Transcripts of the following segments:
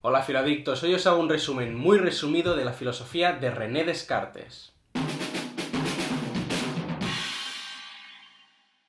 Hola filoadictos, hoy os hago un resumen muy resumido de la filosofía de René Descartes.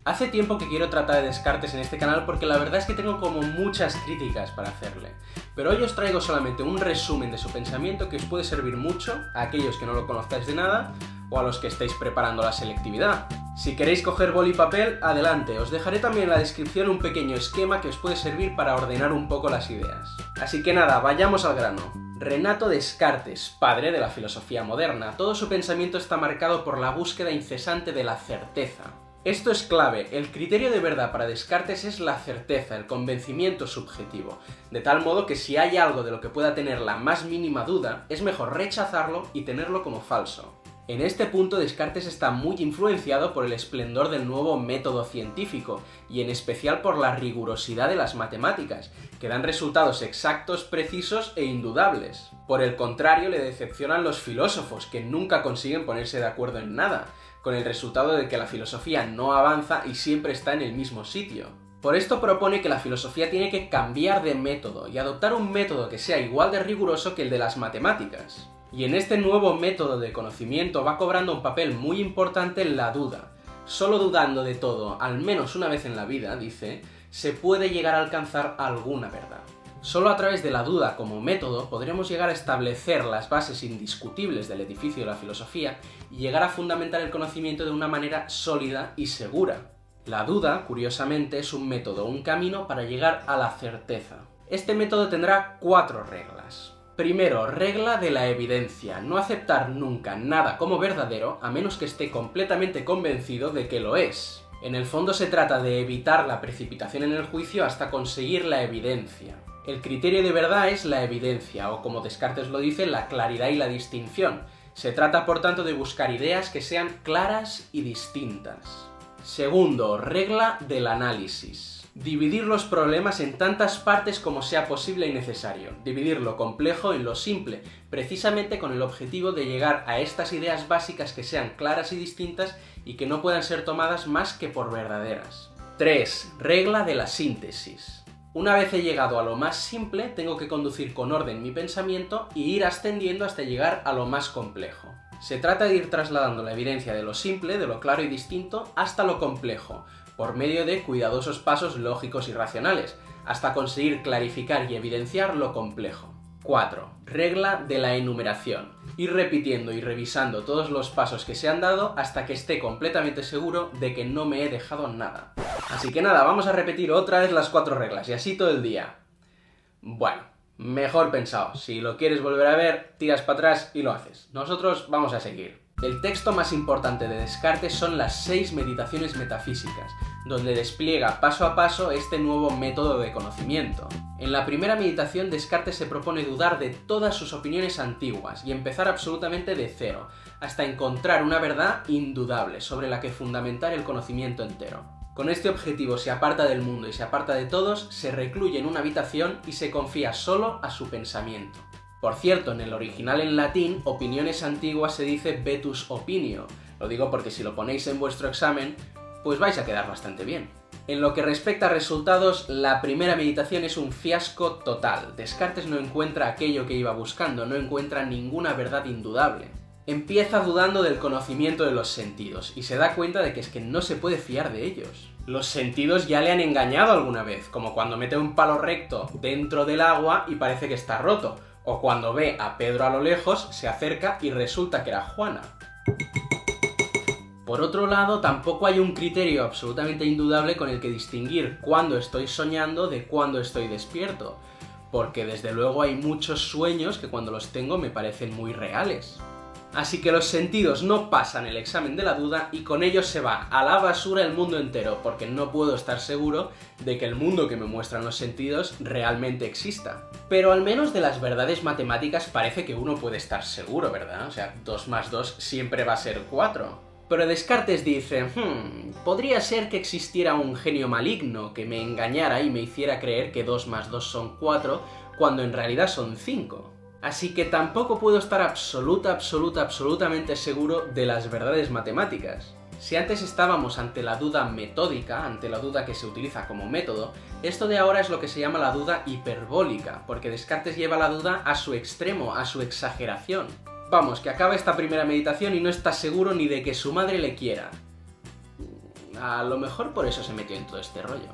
Hace tiempo que quiero tratar de Descartes en este canal porque la verdad es que tengo como muchas críticas para hacerle. Pero hoy os traigo solamente un resumen de su pensamiento que os puede servir mucho a aquellos que no lo conozcáis de nada o a los que estáis preparando la selectividad. Si queréis coger boli y papel, adelante. Os dejaré también en la descripción un pequeño esquema que os puede servir para ordenar un poco las ideas. Así que nada, vayamos al grano. Renato Descartes, padre de la filosofía moderna. Todo su pensamiento está marcado por la búsqueda incesante de la certeza. Esto es clave, el criterio de verdad para Descartes es la certeza, el convencimiento subjetivo, de tal modo que si hay algo de lo que pueda tener la más mínima duda, es mejor rechazarlo y tenerlo como falso. En este punto Descartes está muy influenciado por el esplendor del nuevo método científico, y en especial por la rigurosidad de las matemáticas, que dan resultados exactos, precisos e indudables. Por el contrario, le decepcionan los filósofos, que nunca consiguen ponerse de acuerdo en nada, con el resultado de que la filosofía no avanza y siempre está en el mismo sitio. Por esto propone que la filosofía tiene que cambiar de método y adoptar un método que sea igual de riguroso que el de las matemáticas. Y en este nuevo método de conocimiento va cobrando un papel muy importante la duda. Solo dudando de todo, al menos una vez en la vida, dice, se puede llegar a alcanzar alguna verdad. Solo a través de la duda como método podremos llegar a establecer las bases indiscutibles del edificio de la filosofía y llegar a fundamentar el conocimiento de una manera sólida y segura. La duda, curiosamente, es un método, un camino para llegar a la certeza. Este método tendrá 4 reglas. Primero, regla de la evidencia. No aceptar nunca nada como verdadero a menos que esté completamente convencido de que lo es. En el fondo se trata de evitar la precipitación en el juicio hasta conseguir la evidencia. El criterio de verdad es la evidencia, o como Descartes lo dice, la claridad y la distinción. Se trata, por tanto, de buscar ideas que sean claras y distintas. Segundo, regla del análisis. Dividir los problemas en tantas partes como sea posible y necesario. Dividir lo complejo en lo simple, precisamente con el objetivo de llegar a estas ideas básicas que sean claras y distintas y que no puedan ser tomadas más que por verdaderas. 3. Regla de la síntesis. Una vez he llegado a lo más simple, tengo que conducir con orden mi pensamiento y ir ascendiendo hasta llegar a lo más complejo. Se trata de ir trasladando la evidencia de lo simple, de lo claro y distinto, hasta lo complejo, por medio de cuidadosos pasos lógicos y racionales, hasta conseguir clarificar y evidenciar lo complejo. 4. Regla de la enumeración. Ir repitiendo y revisando todos los pasos que se han dado hasta que esté completamente seguro de que no me he dejado nada. Así que nada, vamos a repetir otra vez las 4 reglas y así todo el día. Bueno, mejor pensado. Si lo quieres volver a ver, tiras para atrás y lo haces. Nosotros vamos a seguir. El texto más importante de Descartes son las 6 meditaciones metafísicas, donde despliega paso a paso este nuevo método de conocimiento. En la primera meditación, Descartes se propone dudar de todas sus opiniones antiguas y empezar absolutamente de cero, hasta encontrar una verdad indudable sobre la que fundamentar el conocimiento entero. Con este objetivo se aparta del mundo y se aparta de todos, se recluye en una habitación y se confía solo a su pensamiento. Por cierto, en el original en latín, opiniones antiguas se dice vetus opinio. Lo digo porque si lo ponéis en vuestro examen, pues vais a quedar bastante bien. En lo que respecta a resultados, la primera meditación es un fiasco total. Descartes no encuentra aquello que iba buscando, no encuentra ninguna verdad indudable. Empieza dudando del conocimiento de los sentidos y se da cuenta de que es que no se puede fiar de ellos. Los sentidos ya le han engañado alguna vez, como cuando mete un palo recto dentro del agua y parece que está roto, o cuando ve a Pedro a lo lejos, se acerca y resulta que era Juana. Por otro lado, tampoco hay un criterio absolutamente indudable con el que distinguir cuándo estoy soñando de cuándo estoy despierto, porque desde luego hay muchos sueños que cuando los tengo me parecen muy reales. Así que los sentidos no pasan el examen de la duda y con ellos se va a la basura el mundo entero, porque no puedo estar seguro de que el mundo que me muestran los sentidos realmente exista. Pero al menos de las verdades matemáticas parece que uno puede estar seguro, ¿verdad? O sea, 2 más 2 siempre va a ser 4. Pero Descartes dice, podría ser que existiera un genio maligno que me engañara y me hiciera creer que 2 más 2 son 4, cuando en realidad son 5. Así que tampoco puedo estar absolutamente seguro de las verdades matemáticas. Si antes estábamos ante la duda metódica, ante la duda que se utiliza como método, esto de ahora es lo que se llama la duda hiperbólica, porque Descartes lleva la duda a su extremo, a su exageración. Vamos, que acaba esta primera meditación y no está seguro ni de que su madre le quiera. A lo mejor por eso se metió en todo este rollo.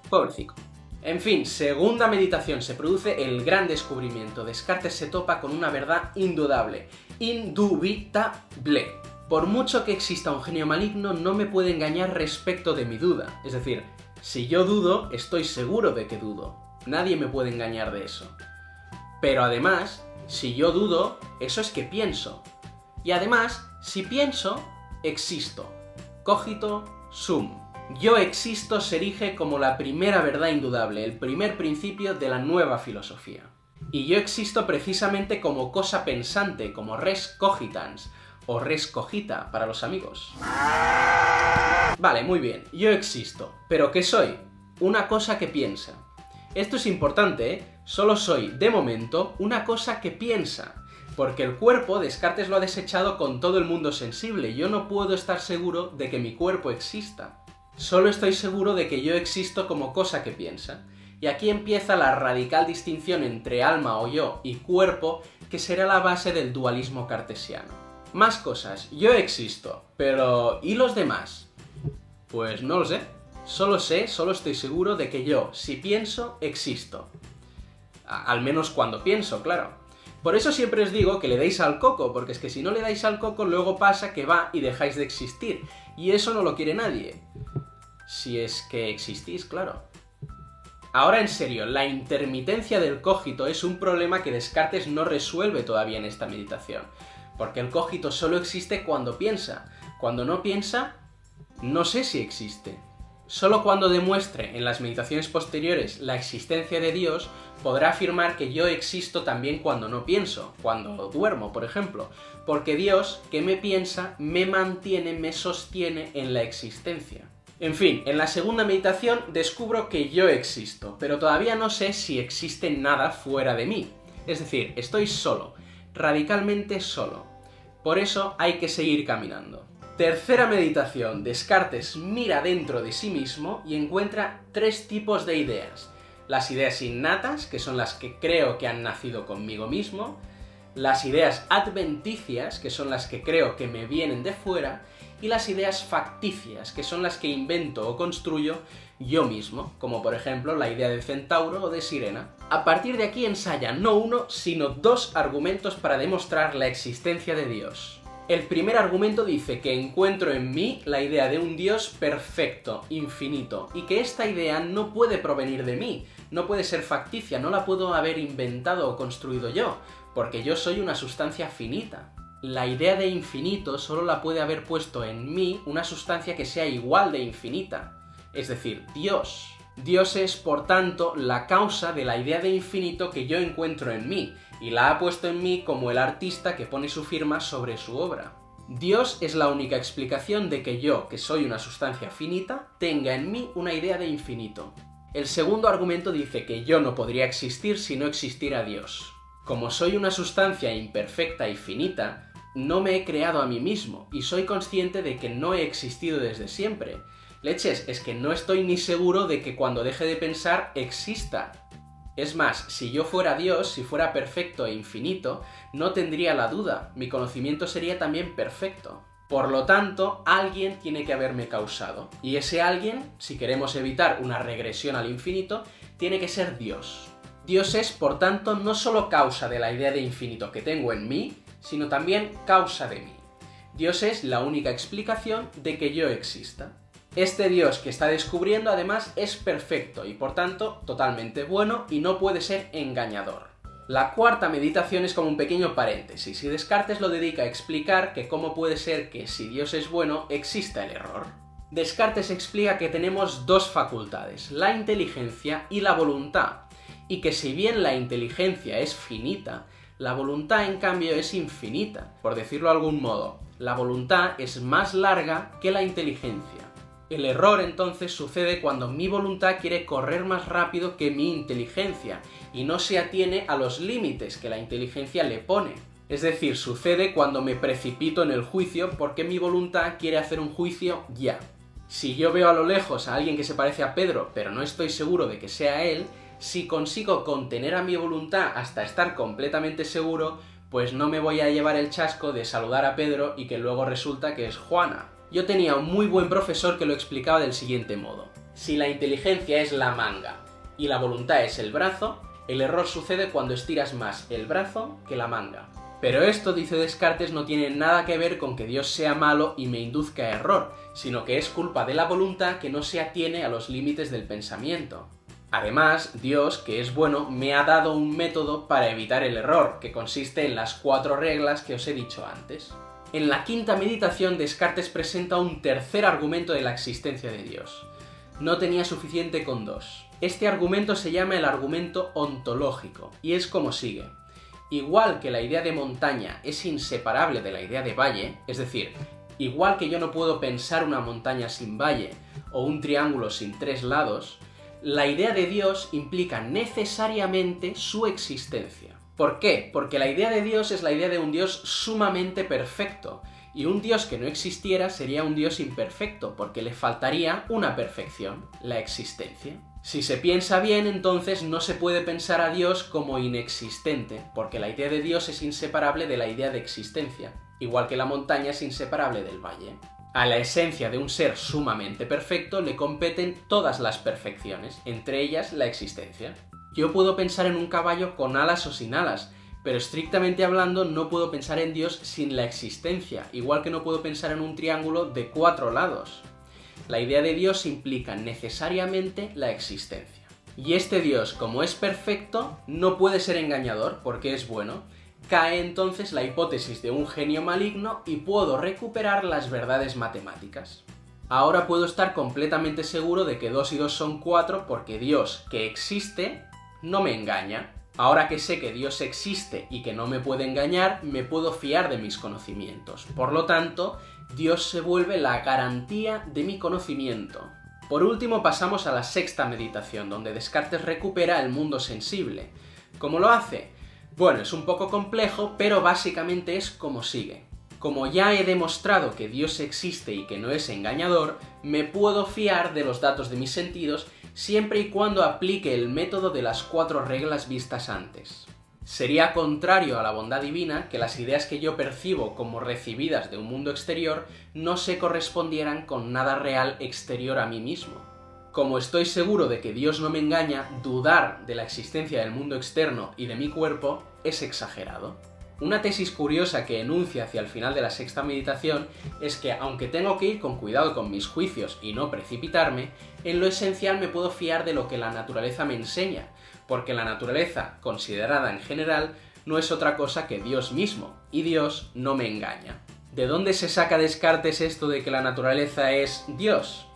Pobrecito. En fin, segunda meditación, se produce el gran descubrimiento. Descartes se topa con una verdad indudable, indubitable. Por mucho que exista un genio maligno, no me puede engañar respecto de mi duda. Es decir, si yo dudo, estoy seguro de que dudo. Nadie me puede engañar de eso. Pero además, si yo dudo, eso es que pienso. Y además, si pienso, existo. Cogito sum. Yo existo se erige como la primera verdad indudable, el primer principio de la nueva filosofía. Y yo existo precisamente como cosa pensante, como res cogitans, o res cogita para los amigos. Vale, muy bien, yo existo. ¿Pero qué soy? Una cosa que piensa. Esto es importante, ¿eh? Solo soy, de momento, una cosa que piensa. Porque el cuerpo, Descartes lo ha desechado con todo el mundo sensible. Yo no puedo estar seguro de que mi cuerpo exista. Solo estoy seguro de que yo existo como cosa que piensa. Y aquí empieza la radical distinción entre alma o yo y cuerpo, que será la base del dualismo cartesiano. Más cosas, yo existo, pero ¿y los demás? Pues no lo sé. Solo estoy seguro de que yo, si pienso, existo. Al menos cuando pienso, claro. Por eso siempre os digo que le deis al coco, porque es que si no le dais al coco, luego pasa que va y dejáis de existir. Y eso no lo quiere nadie. Si es que existís, claro. Ahora en serio, la intermitencia del cogito es un problema que Descartes no resuelve todavía en esta meditación. Porque el cogito solo existe cuando piensa. Cuando no piensa, no sé si existe. Solo cuando demuestre en las meditaciones posteriores la existencia de Dios, podrá afirmar que yo existo también cuando no pienso, cuando duermo, por ejemplo. Porque Dios, que me piensa, me mantiene, me sostiene en la existencia. En fin, en la segunda meditación descubro que yo existo, pero todavía no sé si existe nada fuera de mí. Es decir, estoy solo, radicalmente solo. Por eso hay que seguir caminando. Tercera meditación, Descartes mira dentro de sí mismo y encuentra tres tipos de ideas. Las ideas innatas, que son las que creo que han nacido conmigo mismo, las ideas adventicias, que son las que creo que me vienen de fuera, y las ideas facticias, que son las que invento o construyo yo mismo, como por ejemplo la idea de Centauro o de Sirena. A partir de aquí ensaya no uno, sino dos argumentos para demostrar la existencia de Dios. El primer argumento dice que encuentro en mí la idea de un Dios perfecto, infinito, y que esta idea no puede provenir de mí, no puede ser facticia, no la puedo haber inventado o construido yo, porque yo soy una sustancia finita. La idea de infinito solo la puede haber puesto en mí una sustancia que sea igual de infinita, es decir, Dios. Dios es, por tanto, la causa de la idea de infinito que yo encuentro en mí, y la ha puesto en mí como el artista que pone su firma sobre su obra. Dios es la única explicación de que yo, que soy una sustancia finita, tenga en mí una idea de infinito. El segundo argumento dice que yo no podría existir si no existiera Dios. Como soy una sustancia imperfecta y finita, no me he creado a mí mismo, y soy consciente de que no he existido desde siempre. Leches, es que no estoy ni seguro de que cuando deje de pensar exista. Es más, si yo fuera Dios, si fuera perfecto e infinito, no tendría la duda, mi conocimiento sería también perfecto. Por lo tanto, alguien tiene que haberme causado. Y ese alguien, si queremos evitar una regresión al infinito, tiene que ser Dios. Dios es, por tanto, no solo causa de la idea de infinito que tengo en mí, sino también causa de mí. Dios es la única explicación de que yo exista. Este Dios que está descubriendo, además, es perfecto y, por tanto, totalmente bueno y no puede ser engañador. La cuarta meditación es como un pequeño paréntesis, y Descartes lo dedica a explicar que cómo puede ser que, si Dios es bueno, exista el error. Descartes explica que tenemos dos facultades, la inteligencia y la voluntad, y que si bien la inteligencia es finita, la voluntad, en cambio, es infinita. Por decirlo de algún modo, la voluntad es más larga que la inteligencia. El error, entonces, sucede cuando mi voluntad quiere correr más rápido que mi inteligencia y no se atiene a los límites que la inteligencia le pone. Es decir, sucede cuando me precipito en el juicio porque mi voluntad quiere hacer un juicio ya. Si yo veo a lo lejos a alguien que se parece a Pedro, pero no estoy seguro de que sea él, si consigo contener a mi voluntad hasta estar completamente seguro, pues no me voy a llevar el chasco de saludar a Pedro y que luego resulta que es Juana. Yo tenía un muy buen profesor que lo explicaba del siguiente modo. Si la inteligencia es la manga y la voluntad es el brazo, el error sucede cuando estiras más el brazo que la manga. Pero esto, dice Descartes, no tiene nada que ver con que Dios sea malo y me induzca a error, sino que es culpa de la voluntad que no se atiene a los límites del pensamiento. Además, Dios, que es bueno, me ha dado un método para evitar el error, que consiste en las 4 reglas que os he dicho antes. En la quinta meditación, Descartes presenta un tercer argumento de la existencia de Dios. No tenía suficiente con 2. Este argumento se llama el argumento ontológico, y es como sigue. Igual que la idea de montaña es inseparable de la idea de valle, es decir, igual que yo no puedo pensar una montaña sin valle o un triángulo sin 3 lados, la idea de Dios implica necesariamente su existencia. ¿Por qué? Porque la idea de Dios es la idea de un Dios sumamente perfecto, y un Dios que no existiera sería un Dios imperfecto, porque le faltaría una perfección, la existencia. Si se piensa bien, entonces no se puede pensar a Dios como inexistente, porque la idea de Dios es inseparable de la idea de existencia, igual que la montaña es inseparable del valle. A la esencia de un ser sumamente perfecto le competen todas las perfecciones, entre ellas la existencia. Yo puedo pensar en un caballo con alas o sin alas, pero estrictamente hablando no puedo pensar en Dios sin la existencia, igual que no puedo pensar en un triángulo de 4 lados. La idea de Dios implica necesariamente la existencia. Y este Dios, como es perfecto, no puede ser engañador porque es bueno. Cae entonces la hipótesis de un genio maligno y puedo recuperar las verdades matemáticas. Ahora puedo estar completamente seguro de que 2 y 2 son 4 porque Dios, que existe, no me engaña. Ahora que sé que Dios existe y que no me puede engañar, me puedo fiar de mis conocimientos. Por lo tanto, Dios se vuelve la garantía de mi conocimiento. Por último, pasamos a la sexta meditación, donde Descartes recupera el mundo sensible. ¿Cómo lo hace? Bueno, es un poco complejo, pero básicamente es como sigue. Como ya he demostrado que Dios existe y que no es engañador, me puedo fiar de los datos de mis sentidos siempre y cuando aplique el método de las 4 reglas vistas antes. Sería contrario a la bondad divina que las ideas que yo percibo como recibidas de un mundo exterior no se correspondieran con nada real exterior a mí mismo. Como estoy seguro de que Dios no me engaña, dudar de la existencia del mundo externo y de mi cuerpo es exagerado. Una tesis curiosa que enuncia hacia el final de la sexta meditación es que, aunque tengo que ir con cuidado con mis juicios y no precipitarme, en lo esencial me puedo fiar de lo que la naturaleza me enseña, porque la naturaleza, considerada en general, no es otra cosa que Dios mismo, y Dios no me engaña. ¿De dónde se saca Descartes esto de que la naturaleza es Dios?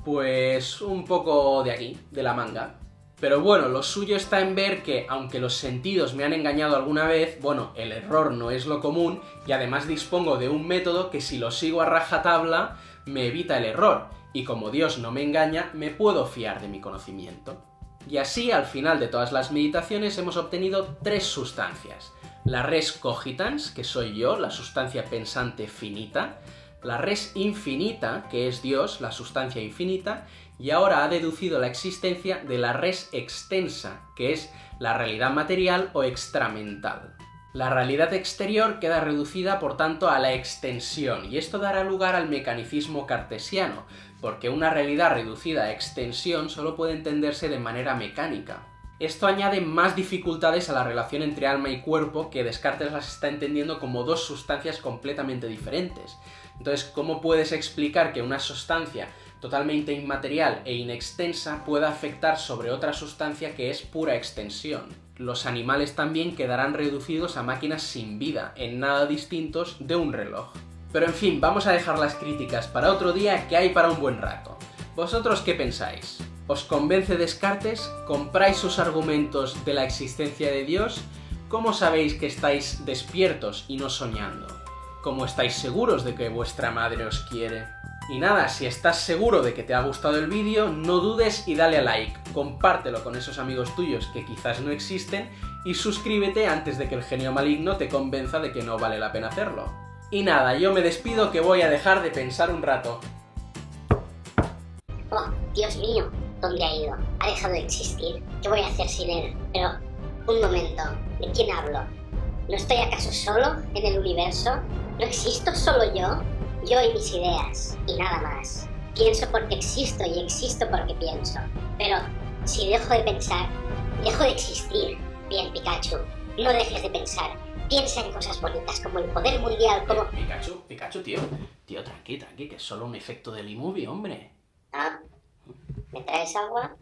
Pues un poco de aquí, de la manga. Pero bueno, lo suyo está en ver que, aunque los sentidos me han engañado alguna vez, bueno, el error no es lo común y además dispongo de un método que si lo sigo a rajatabla me evita el error, y como Dios no me engaña, me puedo fiar de mi conocimiento. Y así, al final de todas las meditaciones, hemos obtenido 3 sustancias. La res cogitans, que soy yo, la sustancia pensante finita, la res infinita, que es Dios, la sustancia infinita, y ahora ha deducido la existencia de la res extensa, que es la realidad material o extramental. La realidad exterior queda reducida, por tanto, a la extensión, y esto dará lugar al mecanicismo cartesiano, porque una realidad reducida a extensión solo puede entenderse de manera mecánica. Esto añade más dificultades a la relación entre alma y cuerpo, que Descartes las está entendiendo como 2 sustancias completamente diferentes. Entonces, ¿cómo puedes explicar que una sustancia totalmente inmaterial e inextensa pueda afectar sobre otra sustancia que es pura extensión? Los animales también quedarán reducidos a máquinas sin vida, en nada distintos de un reloj. Pero en fin, vamos a dejar las críticas para otro día, que hay para un buen rato. ¿Vosotros qué pensáis? ¿Os convence Descartes? ¿Compráis sus argumentos de la existencia de Dios? ¿Cómo sabéis que estáis despiertos y no soñando? ¿Cómo estáis seguros de que vuestra madre os quiere? Y nada, si estás seguro de que te ha gustado el vídeo, no dudes y dale a like, compártelo con esos amigos tuyos que quizás no existen y suscríbete antes de que el genio maligno te convenza de que no vale la pena hacerlo. Y nada, yo me despido que voy a dejar de pensar un rato. Oh, Dios mío, ¿dónde ha ido? Ha dejado de existir. ¿Qué voy a hacer sin él? Pero, un momento, ¿de quién hablo? ¿No estoy acaso solo en el universo? ¿No existo solo yo? Yo y mis ideas, y nada más. Pienso porque existo y existo porque pienso. Pero, si dejo de pensar, dejo de existir. Bien, Pikachu, no dejes de pensar. Piensa en cosas bonitas como el poder mundial, como... Pikachu, tío. Tío, tranqui, que es solo un efecto del iMovie, hombre. Ah, ¿me traes agua?